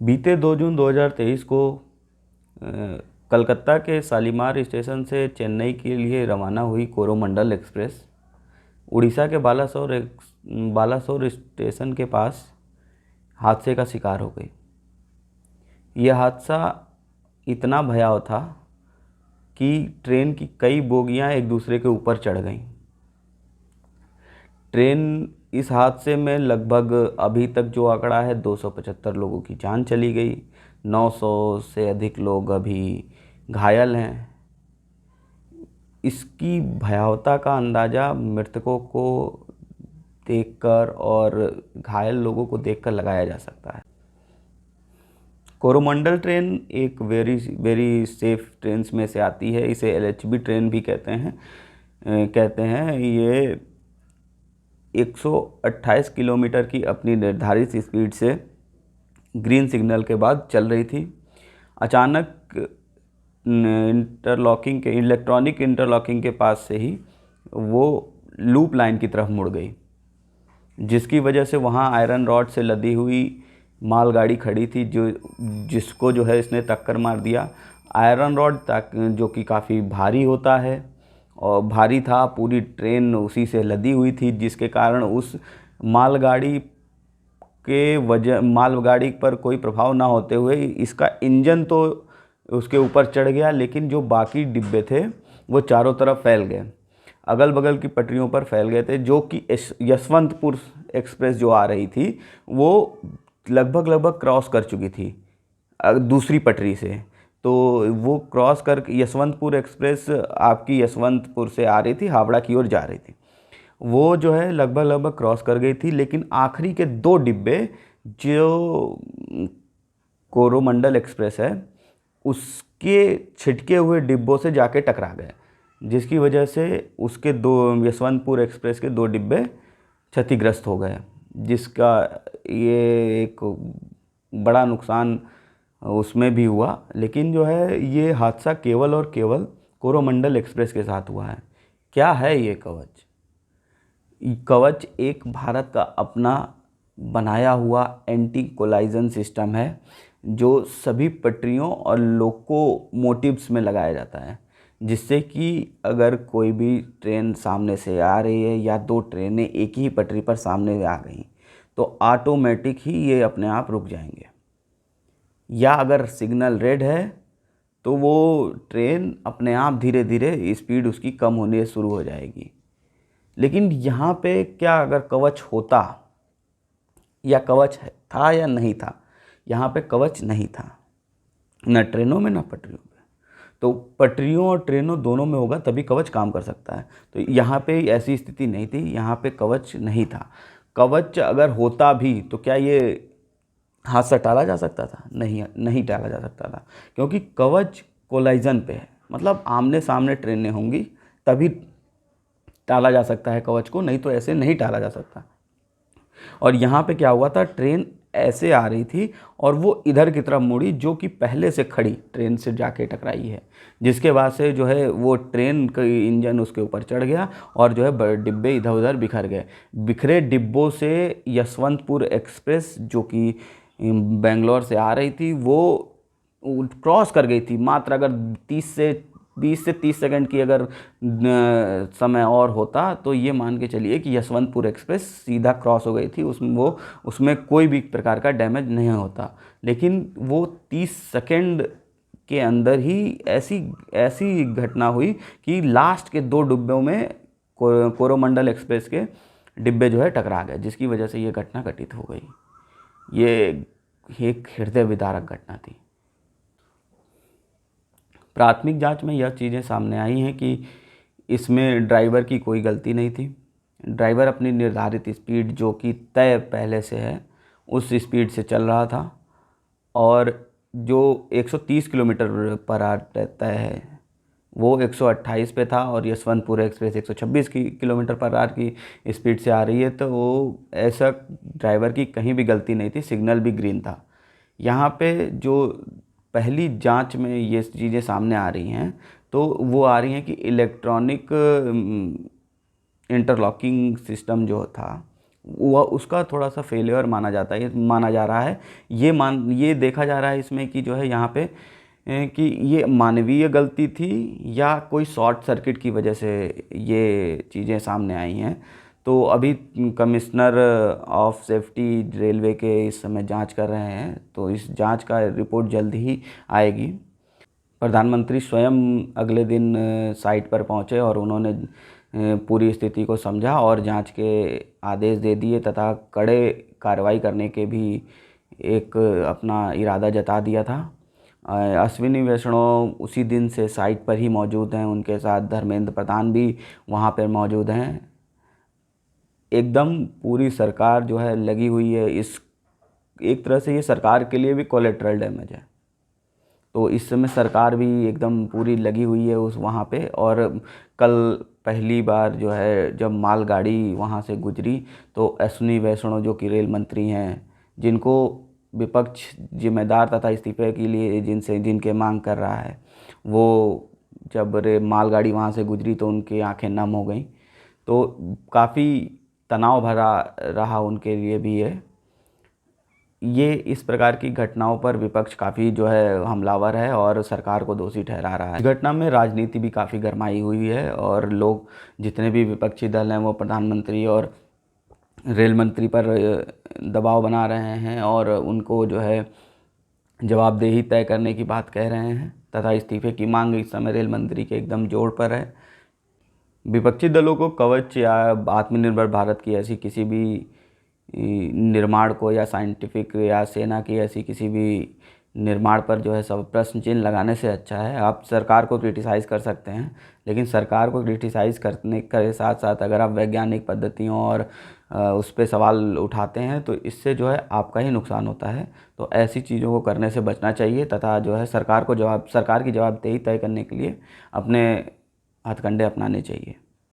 बीते 2 जून 2023 को कलकत्ता के शालीमार स्टेशन से चेन्नई के लिए रवाना हुई कोरोमंडल एक्सप्रेस उड़ीसा के बालासोर स्टेशन के पास हादसे का शिकार हो गई। यह हादसा इतना भयावह था कि ट्रेन की कई बोगियां एक दूसरे के ऊपर चढ़ गईं। ट्रेन इस हादसे में लगभग अभी तक जो आंकड़ा है 275 लोगों की जान चली गई, 900 से अधिक लोग अभी घायल हैं। इसकी भयावहता का अंदाज़ा मृतकों को देखकर और घायल लोगों को देखकर लगाया जा सकता है। कोरोमंडल ट्रेन एक वेरी सेफ ट्रेन्स में से आती है। इसे एलएचबी ट्रेन भी कहते हैं। ये 128 किलोमीटर की अपनी निर्धारित स्पीड से ग्रीन सिग्नल के बाद चल रही थी। अचानक इलेक्ट्रॉनिक इंटरलॉकिंग के पास से ही वो लूप लाइन की तरफ मुड़ गई, जिसकी वजह से वहाँ आयरन रॉड से लदी हुई मालगाड़ी खड़ी थी जिसको जो है इसने टक्कर मार दिया। आयरन रॉड जो कि काफ़ी भारी होता है और भारी था, पूरी ट्रेन उसी से लदी हुई थी, जिसके कारण उस मालगाड़ी पर कोई प्रभाव ना होते हुए इसका इंजन तो उसके ऊपर चढ़ गया, लेकिन जो बाकी डिब्बे थे वो चारों तरफ फैल गए, अगल बगल की पटरियों पर फैल गए थे। जो कि यशवंतपुर एक्सप्रेस जो आ रही थी वो लगभग क्रॉस कर चुकी थी दूसरी पटरी से। तो वो क्रॉस कर यशवंतपुर एक्सप्रेस आपकी यशवंतपुर से आ रही थी, हावड़ा की ओर जा रही थी। वो जो है लगभग क्रॉस कर गई थी, लेकिन आखिरी के 2 डिब्बे जो कोरोमंडल एक्सप्रेस है उसके छिटके हुए डिब्बों से जाके टकरा गए, जिसकी वजह से उसके यशवंतपुर एक्सप्रेस के 2 डिब्बे क्षतिग्रस्त हो गए, जिसका ये एक बड़ा नुकसान उसमें भी हुआ। लेकिन जो है ये हादसा केवल और केवल कोरोमंडल एक्सप्रेस के साथ हुआ है। क्या है ये कवच? कवच एक भारत का अपना बनाया हुआ एंटी कोलाइजन सिस्टम है, जो सभी पटरियों और लोकोमोटिव्स में लगाया जाता है, जिससे कि अगर कोई भी ट्रेन सामने से आ रही है या 2 ट्रेनें एक ही पटरी पर सामने आ गई तो ऑटोमेटिक ही ये अपने आप रुक जाएंगे, या अगर सिग्नल रेड है तो वो ट्रेन अपने आप धीरे धीरे स्पीड उसकी कम होने शुरू हो जाएगी। लेकिन यहाँ पे क्या अगर कवच होता, या कवच था या नहीं था? यहाँ पे कवच नहीं था, न ट्रेनों में न पटरियों में। तो पटरियों और ट्रेनों दोनों में होगा तभी कवच काम कर सकता है। तो यहाँ पे ऐसी स्थिति नहीं थी, यहाँ पे कवच नहीं था। कवच अगर होता भी तो क्या ये हादसा टाला जा सकता था? नहीं टाला जा सकता था, क्योंकि कवच कोलाइजन पे है, मतलब आमने सामने ट्रेनें होंगी तभी टाला जा सकता है कवच को, नहीं तो ऐसे नहीं टाला जा सकता। और यहाँ पे क्या हुआ था, ट्रेन ऐसे आ रही थी और वो इधर की तरफ मुड़ी, जो कि पहले से खड़ी ट्रेन से जाके टकराई है, जिसके बाद से जो है वो ट्रेन का इंजन उसके ऊपर चढ़ गया और जो है डिब्बे इधर उधर बिखर गए। बिखरे डिब्बों से यशवंतपुर एक्सप्रेस जो कि बेंगलोर से आ रही थी वो क्रॉस कर गई थी। मात्र अगर 20 से 30 सेकंड की अगर समय और होता तो ये मान के चलिए कि यशवंतपुर एक्सप्रेस सीधा क्रॉस हो गई थी, उसमें कोई भी प्रकार का डैमेज नहीं होता। लेकिन वो 30 सेकंड के अंदर ही ऐसी घटना हुई कि लास्ट के 2 डिब्बों में कोरोमंडल एक्सप्रेस के डिब्बे जो है टकरा गए, जिसकी वजह से ये घटना घटित हो गई। ये एक हृदय विदारक घटना थी। प्राथमिक जांच में यह चीज़ें सामने आई हैं कि इसमें ड्राइवर की कोई गलती नहीं थी। ड्राइवर अपनी निर्धारित स्पीड जो कि तय पहले से है उस स्पीड से चल रहा था, और जो 130 किलोमीटर पर आवर तय है वो 128 पे था, और Yesvantpur express 126 kilometre per hour की स्पीड से आ रही है। तो वो ऐसा ड्राइवर की कहीं भी गलती नहीं थी, सिग्नल भी ग्रीन था। यहाँ पे जो पहली जांच में ये चीज़ें सामने आ रही हैं तो वो आ रही हैं कि इलेक्ट्रॉनिक इंटरलॉकिंग सिस्टम जो था वह उसका थोड़ा सा फेलियर माना जाता है, माना जा रहा है। ये देखा जा रहा है इसमें कि जो है यहाँ पे कि ये मानवीय गलती थी या कोई शॉर्ट सर्किट की वजह से ये चीज़ें सामने आई हैं। तो अभी कमिश्नर ऑफ सेफ्टी रेलवे के इस समय जांच कर रहे हैं, तो इस जांच का रिपोर्ट जल्द ही आएगी। प्रधानमंत्री स्वयं अगले दिन साइट पर पहुंचे और उन्होंने पूरी स्थिति को समझा और जांच के आदेश दे दिए तथा कड़े कार्रवाई करने के भी एक अपना इरादा जता दिया था। अश्विनी वैष्णव उसी दिन से साइट पर ही मौजूद हैं, उनके साथ धर्मेंद्र प्रधान भी वहाँ पर मौजूद हैं। एकदम पूरी सरकार जो है लगी हुई है इस, एक तरह से ये सरकार के लिए भी कोलेट्रल डैमेज है। तो इस समय सरकार भी एकदम पूरी लगी हुई है उस वहाँ पे। और कल पहली बार जो है जब मालगाड़ी वहाँ से गुजरी तो अश्विनी वैष्णव जो कि रेल मंत्री हैं, जिनको विपक्ष जिम्मेदार तथा इस्तीफे के लिए जिनके मांग कर रहा है, वो जब मालगाड़ी वहाँ से गुजरी तो उनकी आंखें नम हो गई। तो काफ़ी तनाव भरा रहा उनके लिए भी है। ये इस प्रकार की घटनाओं पर विपक्ष काफ़ी जो है हमलावर है और सरकार को दोषी ठहरा रहा है। इस घटना में राजनीति भी काफ़ी गरमाई हुई है और लोग जितने भी विपक्षी दल हैं वो प्रधानमंत्री और रेल मंत्री पर दबाव बना रहे हैं और उनको जो है जवाबदेही तय करने की बात कह रहे हैं तथा इस्तीफे की मांग इस समय रेल मंत्री के एकदम जोर पर है। विपक्षी दलों को कवच या आत्मनिर्भर भारत की ऐसी किसी भी निर्माण को या साइंटिफिक या सेना की ऐसी किसी भी निर्माण पर जो है सब प्रश्न चिन्ह लगाने से अच्छा है आप सरकार को क्रिटिसाइज़ कर सकते हैं, लेकिन सरकार को क्रिटिसाइज़ करने के साथ साथ अगर आप वैज्ञानिक पद्धतियों और उस पर सवाल उठाते हैं तो इससे जो है आपका ही नुकसान होता है। तो ऐसी चीज़ों को करने से बचना चाहिए तथा जो है सरकार की जवाबदेही तय करने के लिए अपने हथकंडे अपनाने चाहिए।